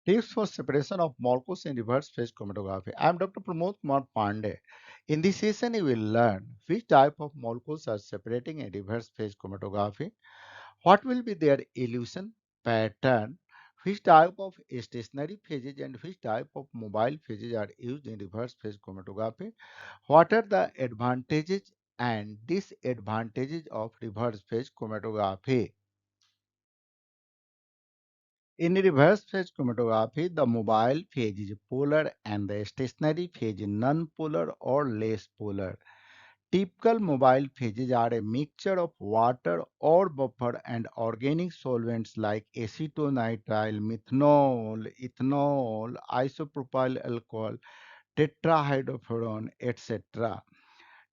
Tips for separation of molecules in reverse phase chromatography. I am Dr. Pramod Pandey. In this session, you will learn which type of molecules are separating in reverse phase chromatography, what will be their elution pattern, which type of stationary phases and which type of mobile phases are used in reverse phase chromatography, what are the advantages and disadvantages of reverse phase chromatography. In reverse phase chromatography, the mobile phase is polar and the stationary phase is non-polar or less polar. Typical mobile phases are a mixture of water or buffer and organic solvents like acetonitrile, methanol, ethanol, isopropyl alcohol, tetrahydrofuran, etc.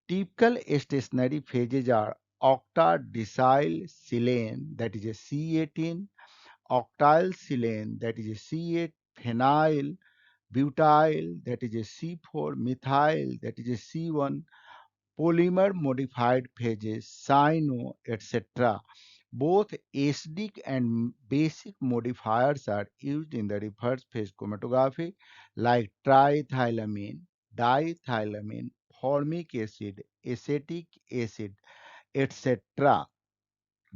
Typical stationary phases are octadecyl silane, that is a C18, octyl silane, that is a C8, phenyl, butyl, that is a C4, methyl, that is a C1, polymer modified phases, cyano, etc. Both acidic and basic modifiers are used in the reverse phase chromatography like triethylamine, diethylamine, formic acid, acetic acid, etc.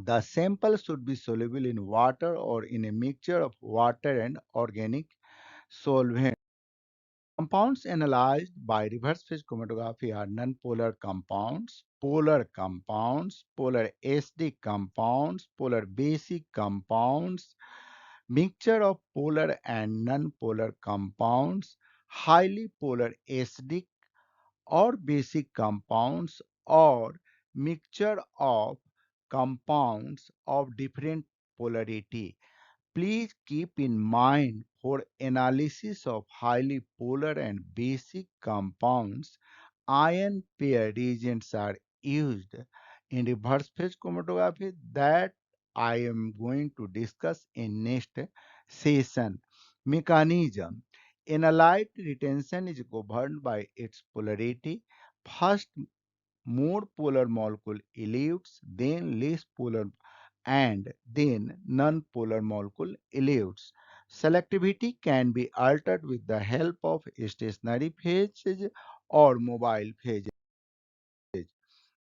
The sample should be soluble in water or in a mixture of water and organic solvent. Compounds analyzed by reverse phase chromatography are nonpolar compounds, polar acidic compounds, polar basic compounds, mixture of polar and nonpolar compounds, highly polar acidic or basic compounds, or mixture of compounds of different polarity. Please keep in mind for analysis of highly polar and basic compounds, ion pair reagents are used in reverse phase chromatography that I am going to discuss in next session. Mechanism. Analyte retention is governed by its polarity. First, more polar molecule elutes, then less polar and then non-polar molecule elutes. Selectivity can be altered with the help of stationary phases or mobile phases.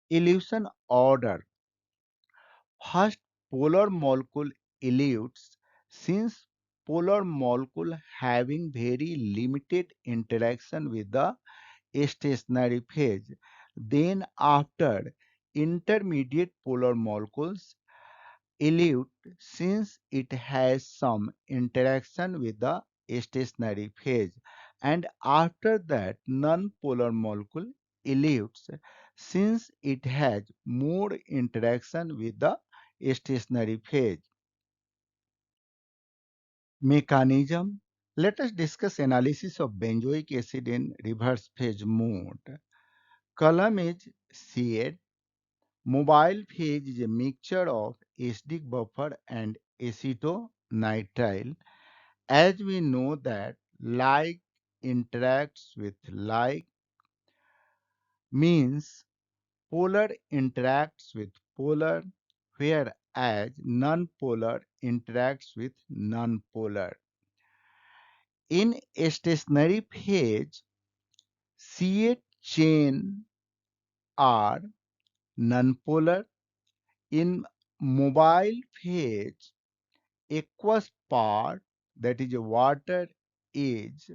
Elution order. First, polar molecule elutes since polar molecule having very limited interaction with the stationary phase. Then after intermediate polar molecules elute since it has some interaction with the stationary phase, and after that non-polar molecule elutes since it has more interaction with the stationary phase. Mechanism. Let us discuss analysis of benzoic acid in reverse phase mode. Column is C8. Mobile phase is a mixture of acidic buffer and acetonitrile. As we know that like interacts with like means polar interacts with polar, whereas non-polar interacts with non-polar. In stationary phase, C8 chain are non-polar. In mobile phase, aqueous part, that is water, is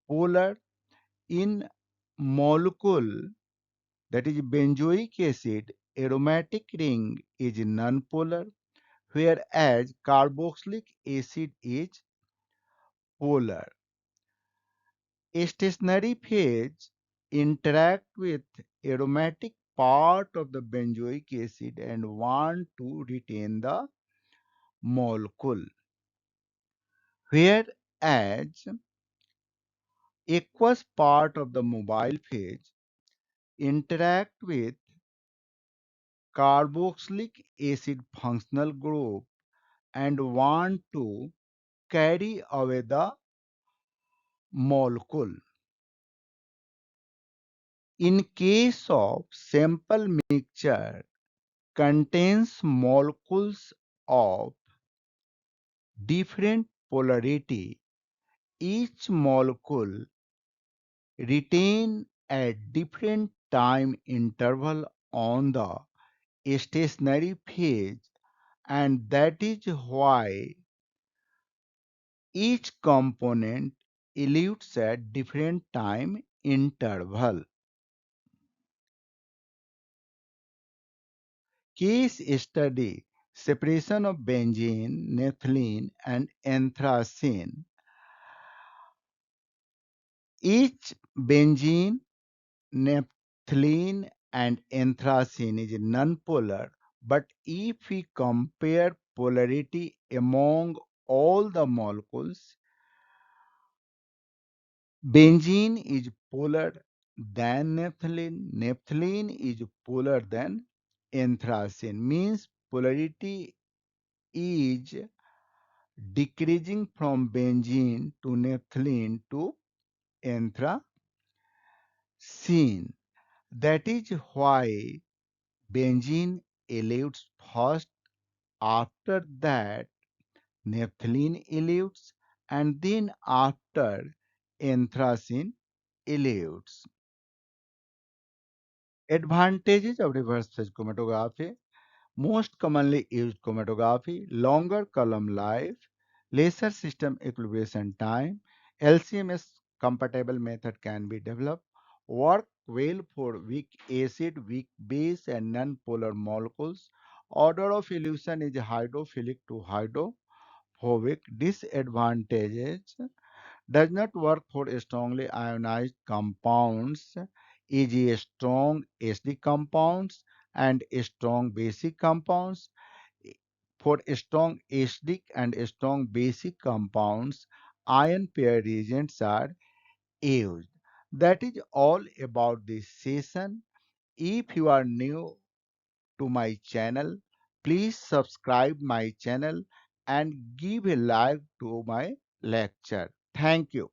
polar. In molecule, that is benzoic acid, aromatic ring is nonpolar, whereas carboxylic acid is polar. Stationary phase interact with aromatic part of the benzoic acid and want to retain the molecule, whereas aqueous part of the mobile phase interact with carboxylic acid functional group and want to carry away the molecule. In case of sample mixture contains molecules of different polarity, each molecule retain a different time interval on the stationary phase, and that is why each component eludes a different time interval. Case study: separation of benzene, naphthalene, and anthracene. Each benzene, naphthalene, and anthracene is nonpolar, but if we compare polarity among all the molecules, benzene is polar than naphthalene, naphthalene is polar than anthracene, means polarity is decreasing from benzene to naphthalene to anthracene. That is why benzene elutes first, after that naphthalene elutes, and then after anthracene elutes. Advantages of reverse phase chromatography: most commonly used chromatography, longer column life, lesser system equilibration time, LCMS compatible method can be developed, work well for weak acid, weak base, and non-polar molecules. Order of elution is hydrophilic to hydrophobic. Disadvantages: does not work for strongly ionized compounds, e.g. strong acidic compounds and strong basic compounds. For strong acidic and strong basic compounds, ion pair reagents are used. That is all about this session. If you are new to my channel, please subscribe my channel and give a like to my lecture. Thank you.